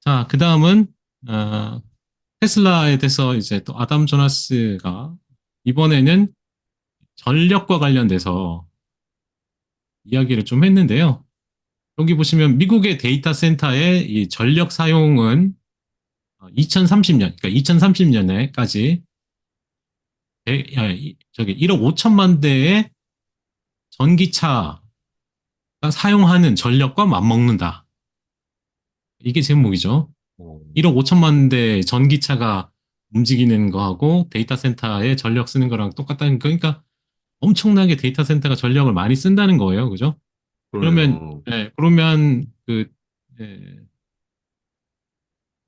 자, 그 다음은, 테슬라에 대해서 이제 또 아담 조나스가 이번에는 전력과 관련돼서 이야기를 좀 했는데요. 여기 보시면 미국의 데이터 센터의 이 전력 사용은 2030년, 그러니까 2030년에까지 저기 1억 5천만 대의 전기차가 사용하는 전력과 맞먹는다. 이게 제목이죠. 어, 1억 5천만 대 전기차가 움직이는 거하고 데이터 센터에 전력 쓰는 거랑 똑같다는 거. 그러니까 엄청나게 데이터 센터가 전력을 많이 쓴다는 거예요. 그죠? 그러면, 그러네요. 그러면 예,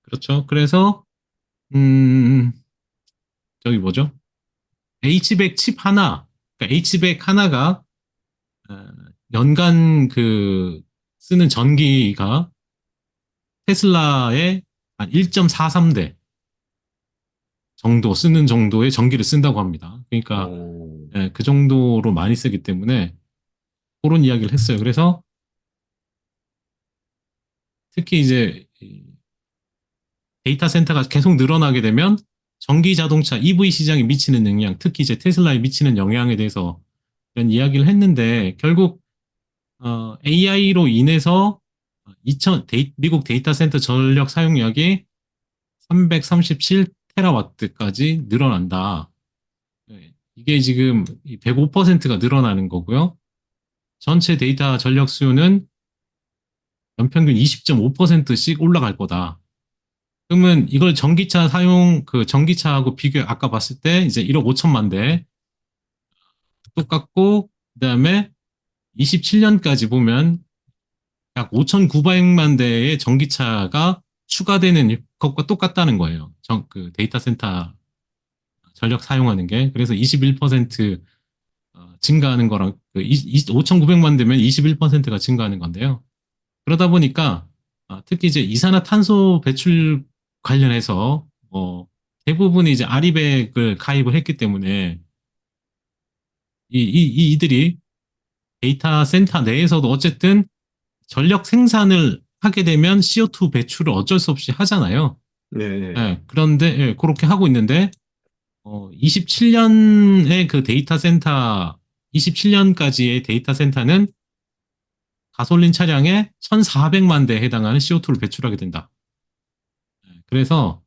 그렇죠. 그래서, 음, 저기 뭐죠? H백 칩 하나, 그러니까 H백 하나가 어, 연간 쓰는 전기가 테슬라의 한 1.43대 정도 쓰는 정도의 전기를 쓴다고 합니다. 그러니까 어, 그 정도로 많이 쓰기 때문에 그런 이야기를 했어요. 그래서 특히 이제 데이터 센터가 계속 늘어나게 되면 전기 자동차 EV 시장에 미치는 영향, 특히 이제 테슬라에 미치는 영향에 대해서 이런 이야기를 했는데 결국 AI로 인해서 미국 데이터 센터 전력 사용량이 337테라와트까지 늘어난다. 네, 이게 지금 105%가 늘어나는 거고요. 전체 데이터 전력 수요는 연평균 20.5%씩 올라갈 거다. 그러면 이걸 전기차하고 아까 봤을 때 이제 1억 5천만 대 똑같고, 그다음에 27년까지 보면 약 5,900만 대의 전기차가 추가되는 것과 똑같다는 거예요. 데이터 센터 전력 사용하는 게. 그래서 21% 증가하는 거랑 5,900만 대면 21%가 증가하는 건데요. 그러다 보니까 특히 이제 이산화탄소 배출 관련해서 대부분이 이제 아리백을 가입을 했기 때문에 이들이 데이터 센터 내에서도 어쨌든 전력 생산을 하게 되면 CO2 배출을 어쩔 수 없이 하잖아요. 네. 예, 그런데 그렇게 하고 있는데 27년의 그 데이터 센터 27년까지의 데이터 센터는 가솔린 차량의 1,400만 대에 해당하는 CO2를 배출하게 된다. 그래서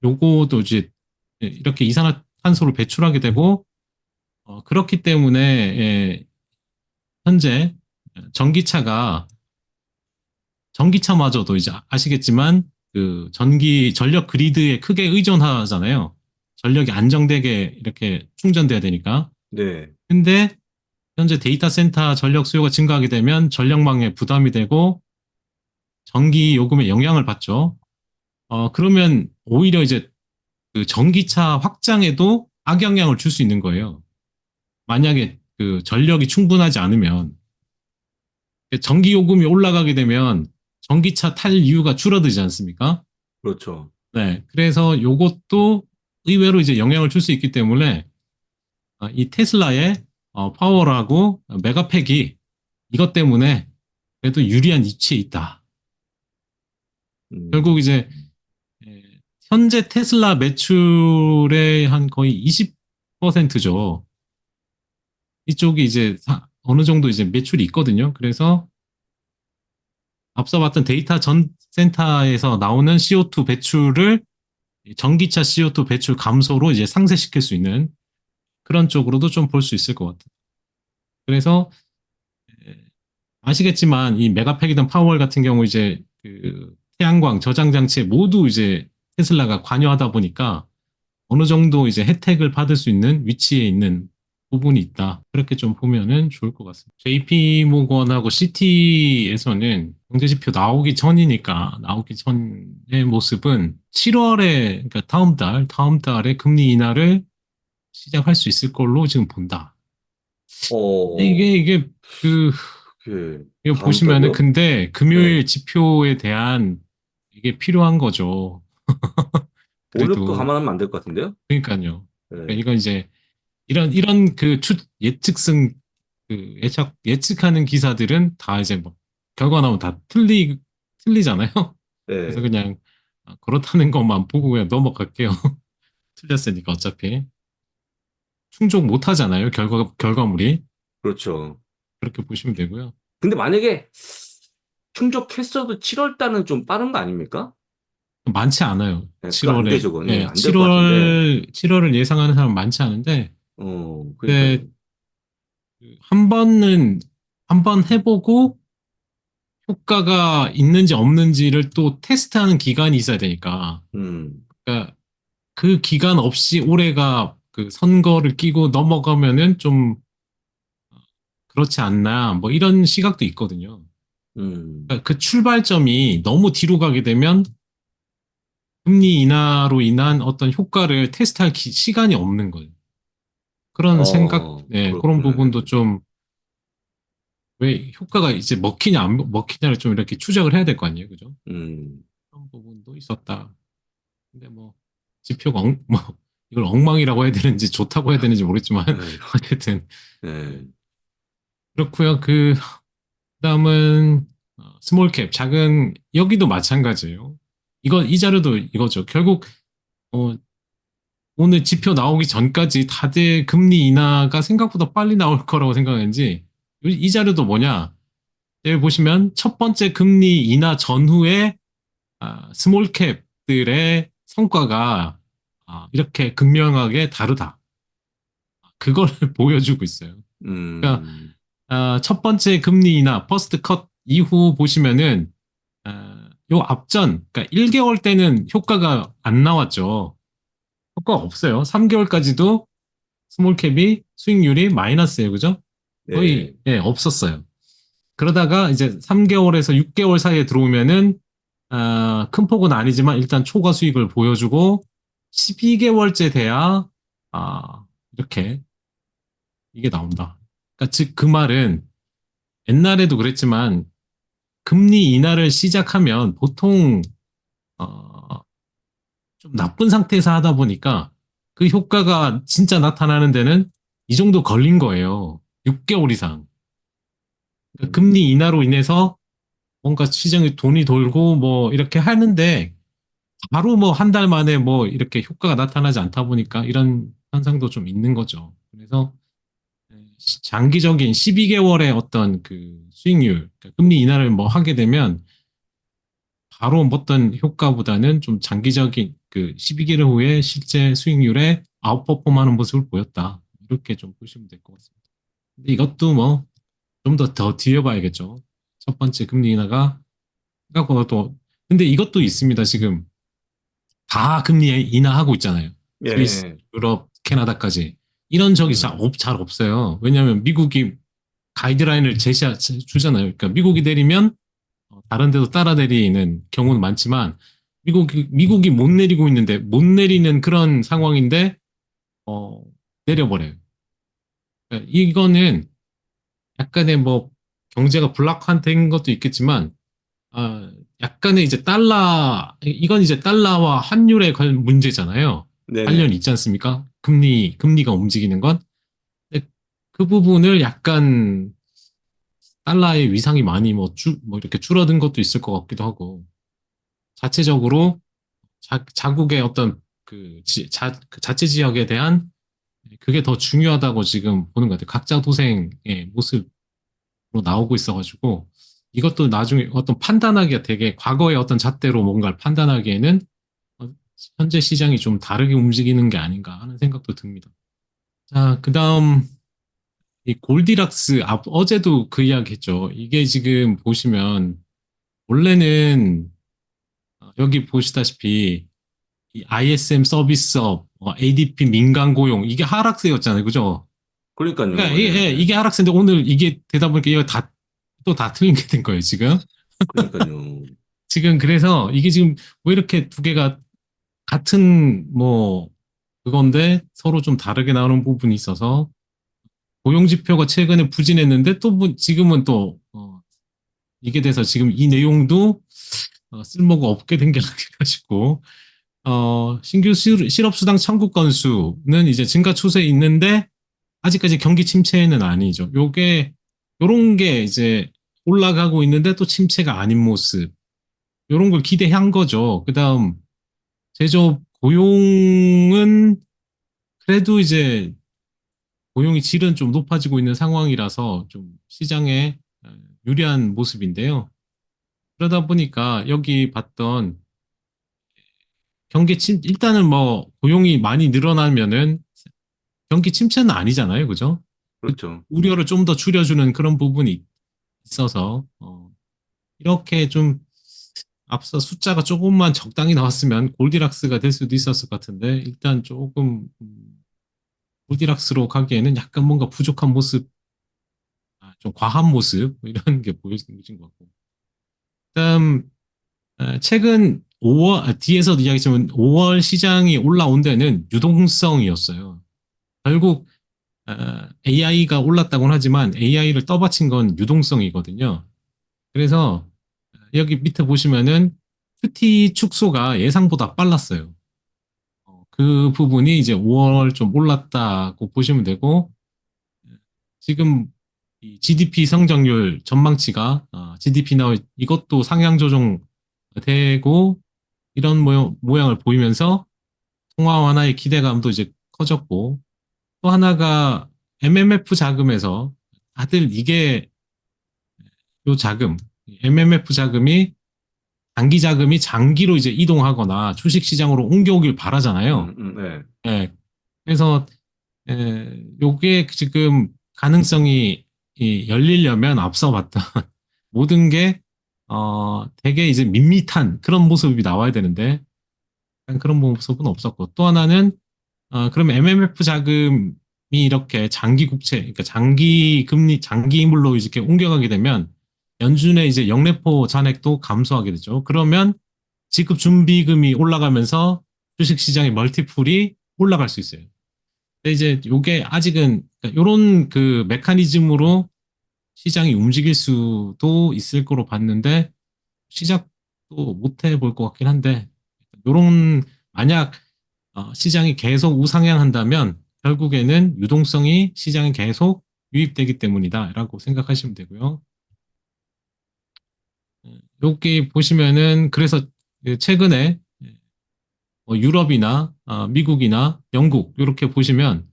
요거도 이제 이렇게 이산화탄소를 배출하게 되고 그렇기 때문에 현재 전기차가 전기차마저도 이제 아시겠지만 그 전력 그리드에 크게 의존하잖아요. 전력이 안정되게 이렇게 충전돼야 되니까. 네. 근데 현재 데이터 센터 전력 수요가 증가하게 되면 전력망에 부담이 되고 전기 요금에 영향을 받죠. 그러면 오히려 이제 그 전기차 확장에도 악영향을 줄 수 있는 거예요. 만약에 그 전력이 충분하지 않으면 전기 요금이 올라가게 되면 전기차 탈 이유가 줄어들지 않습니까? 그렇죠. 네. 그래서 요것도 의외로 이제 영향을 줄 수 있기 때문에 이 테슬라의 파워라고 메가팩이 이것 때문에 그래도 유리한 위치에 있다. 음, 결국 이제 예, 현재 테슬라 매출의 한 거의 20%죠. 이쪽이 이제 어느 정도 이제 매출이 있거든요. 그래서 앞서 봤던 데이터 전 센터에서 나오는 CO2 배출을 전기차 CO2 배출 감소로 이제 상쇄시킬 수 있는 그런 쪽으로도 좀 볼 수 있을 것 같아요. 그래서 아시겠지만 이 메가팩이든 파워월 같은 경우 이제 그 태양광 저장 장치에 모두 이제 테슬라가 관여하다 보니까 어느 정도 이제 혜택을 받을 수 있는 위치에 있는 부분이 있다. 그렇게 좀 보면은 좋을 것 같습니다. JP 모건하고 시티에서는 경제지표 나오기 전의 모습은 7월에, 그러니까 다음 달에 금리 인하를 시작할 수 있을 걸로 지금 본다. 근데 어, 이게 이거 다음 보시면은 달이요? 근데 네. 금요일 지표에 대한 이게 필요한 거죠. 올해부터 그래도 감안하면 안 될 것 같은데요? 그러니까요. 그러니까 네. 이건 이제 이런 그 예측성 예측하는 기사들은 다 이제 뭐 결과 나오면 다 틀리고 틀리잖아요. 그래서 네. 그냥 그렇다는 것만 보고 그냥 넘어갈게요. 틀렸으니까 어차피 충족 못 하잖아요. 결과물이. 그렇죠. 그렇게 보시면 되고요. 근데 만약에 충족했어도 7월 달은 좀 빠른 거 아닙니까? 많지 않아요. 네, 그거 안 7월에. 되죠, 그건. 예, 예, 안 될 것 같은데. 7월을 예상하는 사람 많지 않은데, 그러니까요. 근데 한 번 해보고 효과가 있는지 없는지를 또 테스트하는 기간이 있어야 되니까. 음, 그러니까 그 기간 없이 올해가 그 선거를 끼고 넘어가면은 좀 그렇지 않나, 뭐 이런 시각도 있거든요. 음, 그러니까 그 출발점이 너무 뒤로 가게 되면 금리 인하로 인한 어떤 효과를 테스트할 시간이 없는 거예요. 그런 생각, 네, 그런 그렇구나. 부분도 좀 왜 효과가 이제 먹히냐 안 먹히냐를 좀 이렇게 추적을 해야 될 거 아니에요, 그죠? 음, 그런 부분도 있었다. 근데 뭐 지표가 뭐 이걸 엉망이라고 해야 되는지 좋다고 해야 되는지 모르겠지만 네, 어쨌든 네. 네, 그렇고요. 그다음은 스몰캡 작은 여기도 마찬가지예요. 이 자료도 이거죠. 결국 어, 오늘 지표 나오기 전까지 다들 금리 인하가 생각보다 빨리 나올 거라고 생각했는지 이 자료도 뭐냐? 여기 보시면 첫 번째 금리 인하 전후에 스몰캡들의 성과가 이렇게 극명하게 다르다. 그걸 보여주고 있어요. 그러니까 음, 첫 번째 금리 인하 퍼스트 컷 이후 보시면은 요 앞전 그러니까 1개월 때는 효과가 안 나왔죠. 효과가 없어요. 3개월까지도 스몰캡이 수익률이 마이너스예요. 그죠? 네, 거의 없었어요. 그러다가 이제 3개월에서 6개월 사이에 들어오면은 큰 폭은 아니지만 일단 초과 수익을 보여주고 12개월째 돼야 이렇게 이게 나온다. 그러니까 즉 그 말은 옛날에도 그랬지만 금리 인하를 시작하면 보통 어, 좀 나쁜 상태에서 하다 보니까 그 효과가 진짜 나타나는 데는 이 정도 걸린 거예요. 6개월 이상. 그러니까 금리 인하로 인해서 뭔가 시장에 돈이 돌고 뭐 이렇게 하는데 바로 뭐 한 달 만에 뭐 이렇게 효과가 나타나지 않다 보니까 이런 현상도 좀 있는 거죠. 그래서 장기적인 12개월의 어떤 그 수익률, 그러니까 금리 인하를 뭐 하게 되면 바로 어떤 효과보다는 좀 장기적인 그 12개월 후에 실제 수익률에 아웃퍼폼하는 모습을 보였다. 이렇게 좀 보시면 될 것 같습니다. 근데 이것도 뭐 좀 더 뒤에 봐야겠죠. 첫 번째 금리 인하가 생각보다 또 근데 이것도 있습니다. 지금 다 금리 인하하고 있잖아요. 스위스, 예, 유럽, 캐나다까지. 이런 적이 음, 잘 없어요. 왜냐하면 미국이 가이드라인을 주잖아요. 그러니까 미국이 내리면 다른 데도 따라 내리는 경우는 많지만 미국이 못 내리고 있는데 못 내리는 그런 상황인데 어, 내려버려요. 그러니까 이거는 약간의 뭐 경제가 불확한된 것도 있겠지만 약간의 이제 이건 이제 달러와 환율의 문제잖아요. 관련 네네. 있지 않습니까? 금리가 움직이는 건. 근데 그 부분을 약간 달러의 위상이 많이 뭐 이렇게 줄어든 것도 있을 것 같기도 하고, 자체적으로 자국의 어떤 그 자체 지역에 대한 그게 더 중요하다고 지금 보는 것 같아요. 각자 도생의 모습으로 나오고 있어가지고, 이것도 나중에 어떤 판단하기가 되게 과거의 어떤 잣대로 뭔가를 판단하기에는 현재 시장이 좀 다르게 움직이는 게 아닌가 하는 생각도 듭니다. 자, 그 다음, 이 골디락스, 어제도 그 이야기 했죠. 이게 지금 보시면, 원래는, 여기 보시다시피, 이 ISM 서비스업, ADP 민간 고용, 이게 하락세였잖아요. 그죠? 그러니까 그러니까요. 예, 이게 하락세인데 오늘 이게 되다 보니까 이거 또 다 틀린 게 된 거예요, 지금. 그러니까요. 지금 그래서 이게 지금 왜 이렇게 두 개가 같은 뭐 그건데 서로 좀 다르게 나오는 부분이 있어서 고용 지표가 최근에 부진했는데 또 지금은 또 이게 돼서 지금 이 내용도 쓸모가 없게 된 게 아닌가 싶고 신규 실업수당 청구 건수는 이제 증가 추세에 있는데 아직까지 경기 침체는 아니죠. 요런 게 이제 올라가고 있는데 또 침체가 아닌 모습. 이런 걸 기대한 거죠. 그다음 제조업 고용은 그래도 이제 고용의 질은 좀 높아지고 있는 상황이라서 좀 시장에 유리한 모습인데요. 그러다 보니까 여기 봤던 일단은 뭐 고용이 많이 늘어나면은 경기 침체는 아니잖아요. 그죠? 그 그렇죠. 우려를 좀 더 줄여주는 그런 부분이 있어서, 이렇게 좀 앞서 숫자가 조금만 적당히 나왔으면 골디락스가 될 수도 있었을 것 같은데, 일단 조금, 골디락스로 가기에는 약간 뭔가 부족한 모습, 좀 과한 모습, 뭐 이런 게 보여진 것 같고. 그다음, 최근 5월, 뒤에서도 이야기했지만 5월 시장이 올라온 데는 유동성이었어요. 결국 AI가 올랐다고는 하지만 AI를 떠받친 건 유동성이거든요. 그래서 여기 밑에 보시면은 QT 축소가 예상보다 빨랐어요. 그 부분이 이제 5월 좀 올랐다고 보시면 되고, 지금 이 GDP 성장률 전망치가 GDP 나 이것도 상향 조정되고 이런 모양을 보이면서 통화 완화의 기대감도 이제 커졌고, 또 하나가 MMF 자금에서 다들 이게 요 자금, MMF 자금이 단기 자금이 장기로 이제 이동하거나 주식 시장으로 옮겨오길 바라잖아요. 네. 예. 그래서 요게 지금 가능성이 열리려면 앞서 봤던 모든 게 되게 이제 밋밋한 그런 모습이 나와야 되는데 그런 모습은 없었고 또 하나는 그럼 MMF 자금이 이렇게 장기 국채, 그러니까 장기 금리, 장기물로 이렇게 옮겨가게 되면 연준의 이제 영래포 잔액도 감소하게 되죠. 그러면 지급 준비금이 올라가면서 주식시장의 멀티플이 올라갈 수 있어요. 근데 이제 요게 아직은 이런 그 메커니즘으로 시장이 움직일 수도 있을 거로 봤는데 시작도 못 해볼 것 같긴 한데 요런 만약 시장이 계속 우상향한다면 결국에는 유동성이 시장에 계속 유입되기 때문이다라고 생각하시면 되고요. 여기 보시면은 그래서 최근에 유럽이나 미국이나 영국 이렇게 보시면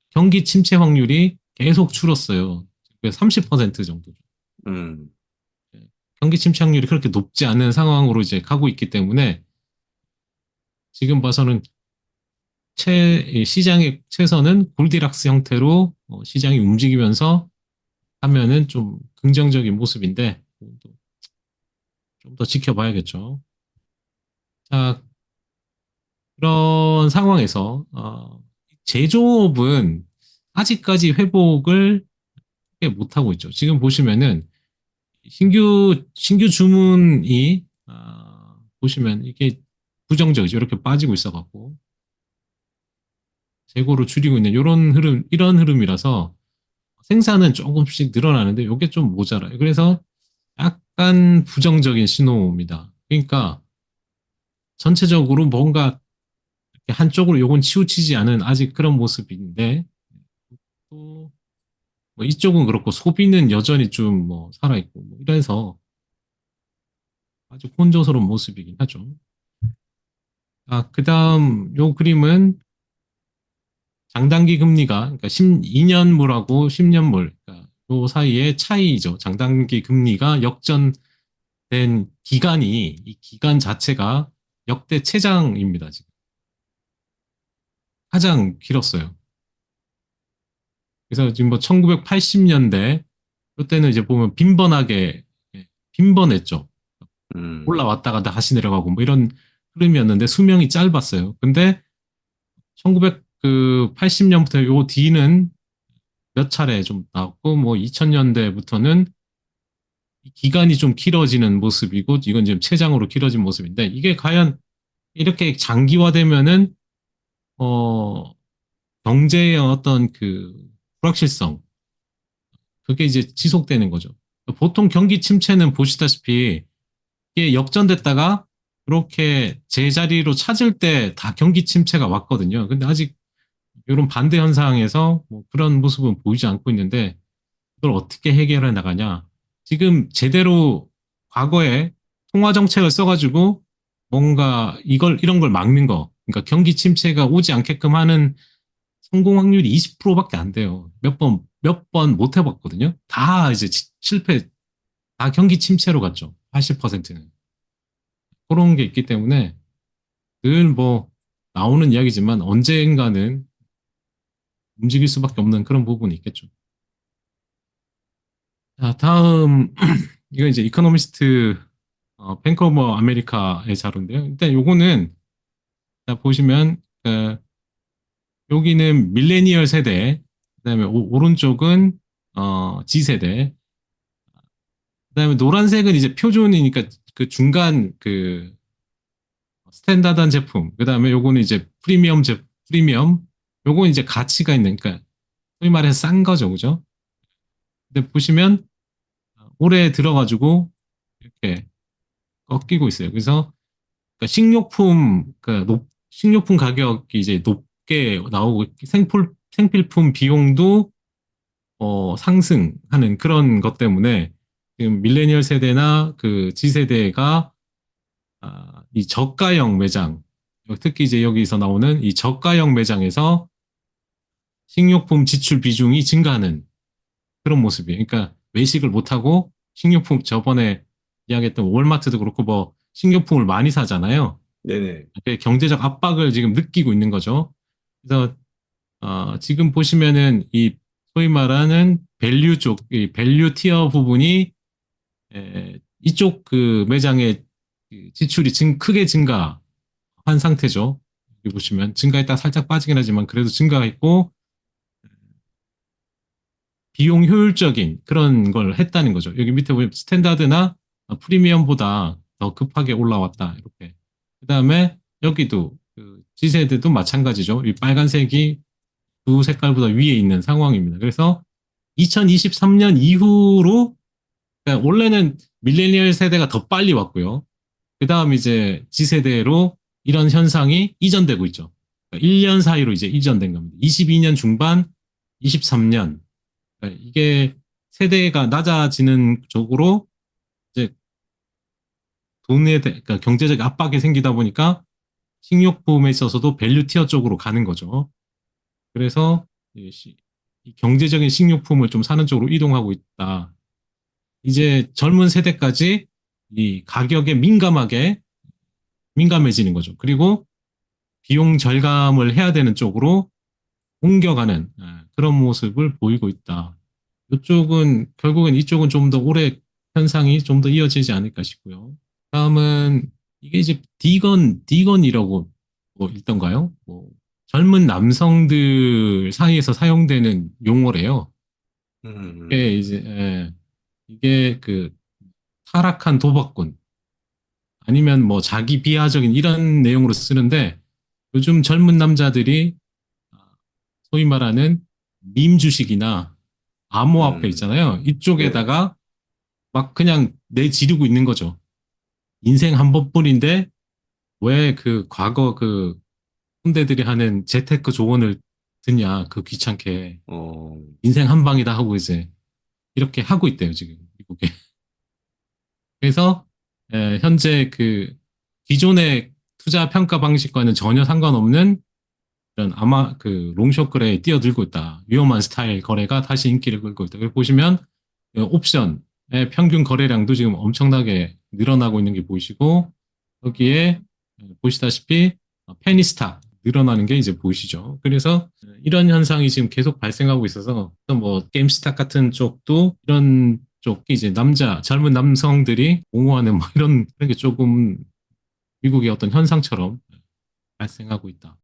경기 침체 확률이 계속 줄었어요. 30% 정도. 음, 경기 침체 확률이 그렇게 높지 않은 상황으로 이제 가고 있기 때문에 지금 봐서는 시장의 최선은 골디락스 형태로 시장이 움직이면서 하면은 좀 긍정적인 모습인데 좀 더 지켜봐야겠죠. 자, 그런 상황에서 제조업은 아직까지 회복을 크게 못하고 있죠. 지금 보시면은 신규 주문이 보시면 이게 부정적이죠. 이렇게 빠지고 있어갖고 재고를 줄이고 있는 이런 흐름이라서 생산은 조금씩 늘어나는데 이게 좀 모자라요. 그래서 약간 부정적인 신호입니다. 그러니까 전체적으로 뭔가 한쪽으로 요건 치우치지 않은 아직 그런 모습인데 또 뭐 이쪽은 그렇고 소비는 여전히 좀 뭐 살아있고 뭐 이래서 아주 혼조스러운 모습이긴 하죠. 그다음 요 그림은 장단기 금리가 그러니까 12년물하고 10년물 그러니까 요 사이의 차이죠. 장단기 금리가 역전된 기간이 이 기간 자체가 역대 최장입니다. 지금 가장 길었어요. 그래서 지금 뭐 1980년대 그때는 이제 보면 빈번하게 빈번했죠. 음, 올라왔다가 다시 내려가고 뭐 이런 흐름이었는데 수명이 짧았어요. 근데 1980년부터 요 뒤는 몇 차례 좀 나왔고 뭐 2000년대부터는 기간이 좀 길어지는 모습이고 이건 지금 최장으로 길어진 모습인데 이게 과연 이렇게 장기화되면은 어 경제의 어떤 그 불확실성 그게 이제 지속되는 거죠. 보통 경기 침체는 보시다시피 이게 역전됐다가 그렇게 제자리로 찾을 때 다 경기 침체가 왔거든요. 근데 아직 이런 반대 현상에서 뭐 그런 모습은 보이지 않고 있는데 이걸 어떻게 해결해 나가냐. 지금 제대로 과거에 통화 정책을 써가지고 뭔가 이런 걸 막는 거. 그러니까 경기 침체가 오지 않게끔 하는 성공 확률이 20%밖에 안 돼요. 몇 번 못 해봤거든요. 다 이제 실패, 다 경기 침체로 갔죠. 80%는. 그런 게 있기 때문에 늘 뭐 나오는 이야기지만 언젠가는 움직일 수밖에 없는 그런 부분이 있겠죠. 자, 다음, 이거 이제 이코노미스트 뱅크 오브 아메리카의 자료인데요. 일단 요거는 자, 보시면 여기는 밀레니얼 세대, 그다음에 오른쪽은 G세대, 그다음에 노란색은 이제 표준이니까 그 중간 그 스탠다드한 제품, 그다음에 요거는 이제 프리미엄, 요건 이제 가치가 있는, 그러니까 소위 말해서 싼 거죠, 그죠? 근데 보시면 올해 들어가지고 이렇게 꺾이고 있어요. 그래서 그러니까 식료품 가격이 이제 높게 나오고 생필품 비용도 상승하는 그런 것 때문에 지금 밀레니얼 세대나 그 G세대가 이 저가형 매장, 특히 이제 여기서 나오는 이 저가형 매장에서 식료품 지출 비중이 증가하는 그런 모습이에요. 그러니까 외식을 못하고 식료품, 저번에 이야기했던 월마트도 그렇고 뭐 식료품을 많이 사잖아요. 네네. 경제적 압박을 지금 느끼고 있는 거죠. 그래서 지금 보시면은 이 소위 말하는 밸류 쪽, 이 밸류 티어 부분이 이쪽 그 매장의 그 지출이 크게 증가한 상태죠. 여기 보시면 증가했다 살짝 빠지긴 하지만 그래도 증가했고 비용 효율적인 그런 걸 했다는 거죠. 여기 밑에 보면 스탠다드나 프리미엄보다 더 급하게 올라왔다. 이렇게. 그 다음에 여기도 그 G세대도 마찬가지죠. 이 빨간색이 두 색깔보다 위에 있는 상황입니다. 그래서 2023년 이후로 그러니까 원래는 밀레니얼 세대가 더 빨리 왔고요. 그 다음 이제 G세대로 이런 현상이 이전되고 있죠. 그러니까 1년 사이로 이제 이전된 겁니다. 22년 중반, 23년. 그러니까 이게 세대가 낮아지는 쪽으로 이제 그러니까 경제적 압박이 생기다 보니까 식료품에 있어서도 밸류 티어 쪽으로 가는 거죠. 그래서 이 경제적인 식료품을 좀 사는 쪽으로 이동하고 있다. 이제 젊은 세대까지 이 가격에 민감해지는 거죠. 그리고 비용 절감을 해야 되는 쪽으로 옮겨가는 그런 모습을 보이고 있다. 이쪽은 결국은 이쪽은 좀 더 오래 현상이 좀 더 이어지지 않을까 싶고요. 다음은 이게 이제 디건이라고 뭐 있던가요? 뭐 젊은 남성들 사이에서 사용되는 용어래요. 이게 음, 이제 이게 그 타락한 도박꾼 아니면 뭐 자기 비하적인 이런 내용으로 쓰는데 요즘 젊은 남자들이 소위 말하는 밈 주식이나 암호화폐 있잖아요. 네네. 이쪽에다가 막 그냥 내지르고 있는 거죠. 인생 한 번뿐인데 왜 그 과거 그 혼대들이 하는 재테크 조언을 듣냐, 그 귀찮게. 어, 인생 한 방이다 하고 이제 이렇게 하고 있대요, 지금 미국에. 그래서 현재 그 기존의 투자 평가 방식과는 전혀 상관없는 이런 아마 그 롱숏거래에 뛰어들고 있다. 위험한 스타일 거래가 다시 인기를 끌고 있다. 여기 보시면 옵션의 평균 거래량도 지금 엄청나게 늘어나고 있는 게 보이시고 여기에 보시다시피 페니스탁 늘어나는 게 이제 보이시죠. 그래서 이런 현상이 지금 계속 발생하고 있어서 또 뭐 게임스탁 같은 쪽도 이런 쪽이 이제 젊은 남성들이 옹호하는 뭐 이런 게 조금 미국의 어떤 현상처럼 발생하고 있다.